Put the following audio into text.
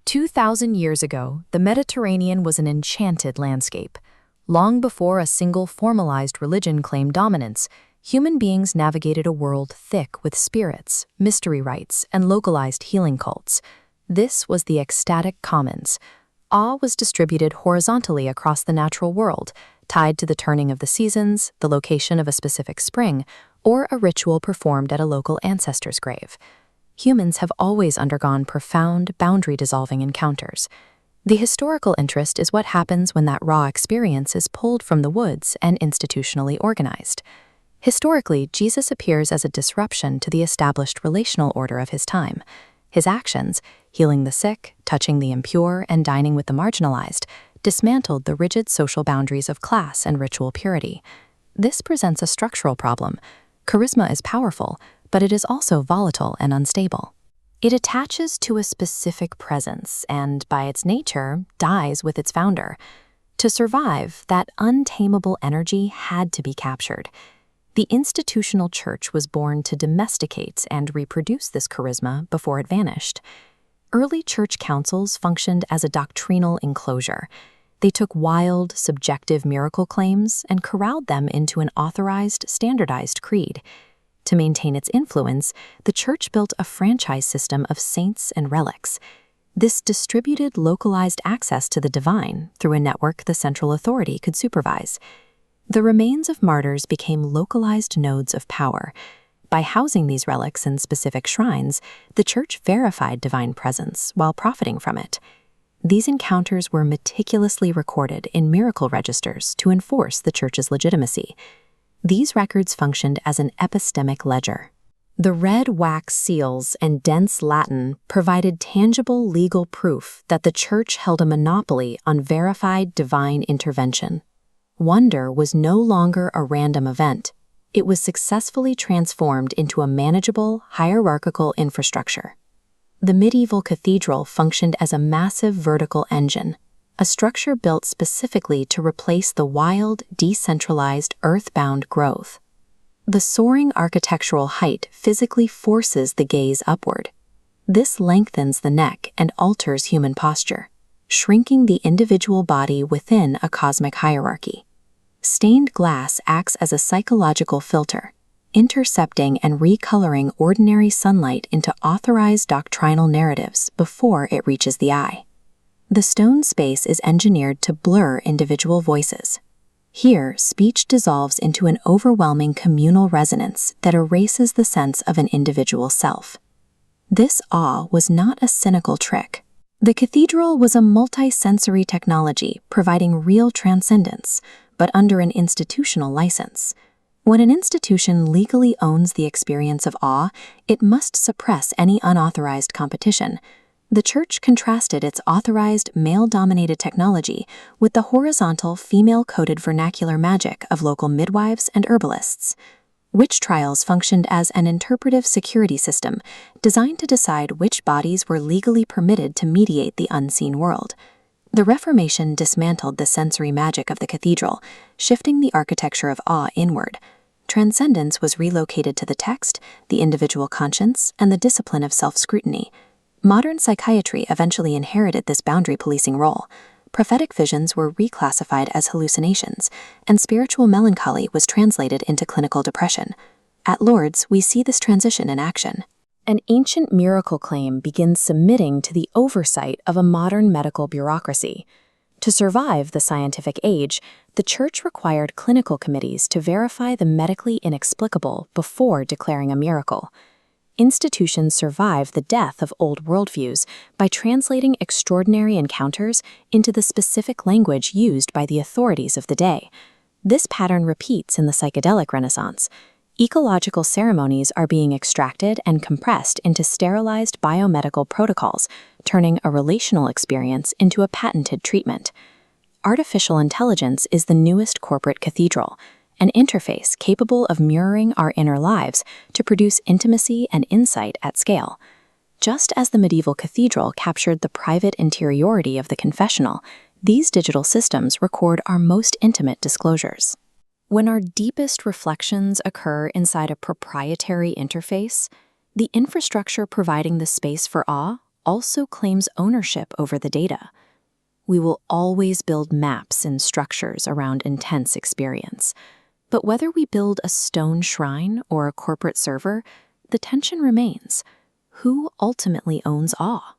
2,000 years ago, the Mediterranean was an enchanted landscape. Long before a single formalized religion claimed dominance, human beings navigated a world thick with spirits, mystery rites, and localized healing cults. This was the ecstatic commons. Awe was distributed horizontally across the natural world, tied to the turning of the seasons, the location of a specific spring, or a ritual performed at a local ancestor's grave. Humans have always undergone profound, boundary-dissolving encounters. The historical interest is what happens when that raw experience is pulled from the woods and institutionally organized. Historically, Jesus appears as a disruption to the established relational order of his time. His actions, healing the sick, touching the impure, and dining with the marginalized, dismantled the rigid social boundaries of class and ritual purity. This presents a structural problem. Charisma is powerful, but it is also volatile and unstable. It attaches to a specific presence and, by its nature, dies with its founder. To survive, that untamable energy had to be captured. The institutional church was born to domesticate and reproduce this charisma before it vanished. Early church councils functioned as a doctrinal enclosure. They took wild, subjective miracle claims and corralled them into an authorized, standardized creed. To maintain its influence, the church built a franchise system of saints and relics. This distributed localized access to the divine through a network the central authority could supervise. The remains of martyrs became localized nodes of power. By housing these relics in specific shrines, the church verified divine presence while profiting from it. These encounters were meticulously recorded in miracle registers to enforce the church's legitimacy. These records functioned as an epistemic ledger. The red wax seals and dense Latin provided tangible legal proof that the church held a monopoly on verified divine intervention. Wonder was no longer a random event. It was successfully transformed into a manageable, hierarchical infrastructure. The medieval cathedral functioned as a massive vertical engine, a structure built specifically to replace the wild, decentralized, earthbound growth. The soaring architectural height physically forces the gaze upward. This lengthens the neck and alters human posture, shrinking the individual body within a cosmic hierarchy. Stained glass acts as a psychological filter, intercepting and recoloring ordinary sunlight into authorized doctrinal narratives before it reaches the eye. The stone space is engineered to blur individual voices. Here, speech dissolves into an overwhelming communal resonance that erases the sense of an individual self. This awe was not a cynical trick. The cathedral was a multi-sensory technology providing real transcendence, but under an institutional license. When an institution legally owns the experience of awe, it must suppress any unauthorized competition. The church contrasted its authorized, male-dominated technology with the horizontal, female-coded vernacular magic of local midwives and herbalists. Witch trials functioned as an interpretive security system designed to decide which bodies were legally permitted to mediate the unseen world. The Reformation dismantled the sensory magic of the cathedral, shifting the architecture of awe inward. Transcendence was relocated to the text, the individual conscience, and the discipline of self-scrutiny. Modern psychiatry eventually inherited this boundary policing role. Prophetic visions were reclassified as hallucinations, and spiritual melancholy was translated into clinical depression. At Lourdes, we see this transition in action. An ancient miracle claim begins submitting to the oversight of a modern medical bureaucracy. To survive the scientific age, the church required clinical committees to verify the medically inexplicable before declaring a miracle. Institutions survive the death of old worldviews by translating extraordinary encounters into the specific language used by the authorities of the day. This pattern repeats in the psychedelic Renaissance. Ecological ceremonies are being extracted and compressed into sterilized biomedical protocols, turning a relational experience into a patented treatment. Artificial intelligence is the newest corporate cathedral, an interface capable of mirroring our inner lives to produce intimacy and insight at scale. Just as the medieval cathedral captured the private interiority of the confessional, these digital systems record our most intimate disclosures. When our deepest reflections occur inside a proprietary interface, the infrastructure providing the space for awe also claims ownership over the data. We will always build maps and structures around intense experience. But whether we build a stone shrine or a corporate server, the tension remains. Who ultimately owns awe?